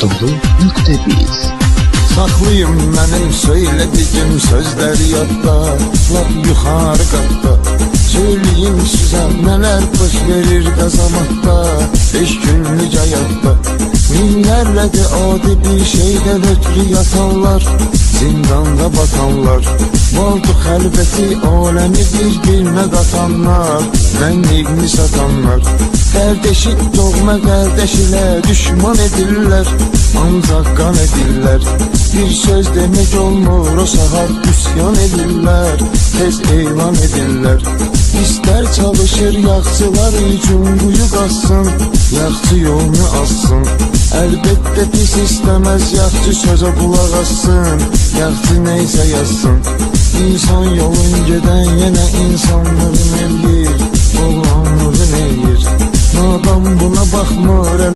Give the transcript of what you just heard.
dolu.biz. Saxlayım mənim söylədiyim sözlər yadda, lap yuxarı qatda. Söyleyeyim sizə nələr baş verir qazamatda, 5 günlük həyatda. Minlərlədir adi bir şeydən ötürü yatanlar, zindanda batanlar. Vardı xəlvəti aləmi bir-birinə qatanlar, mənliğini satanlar. Qardeşi doğma qardeş ilə düşman edirlər, ancaq qan edirlər. Bir söz demək olmur, o saat üsyan edirlər, tez elan edirlər. İstər çalışır yaxçılar üçün quyu qazsın, yaxçı yolunu azsın. Əlbəttə pis istəməz yaxçı sözə qulaq assın, yaxçı neysə yazsın. İnsan yolun gedən yenə insanlığın eləyir, oğlanlığın eləyir. Nadan buna baxmır.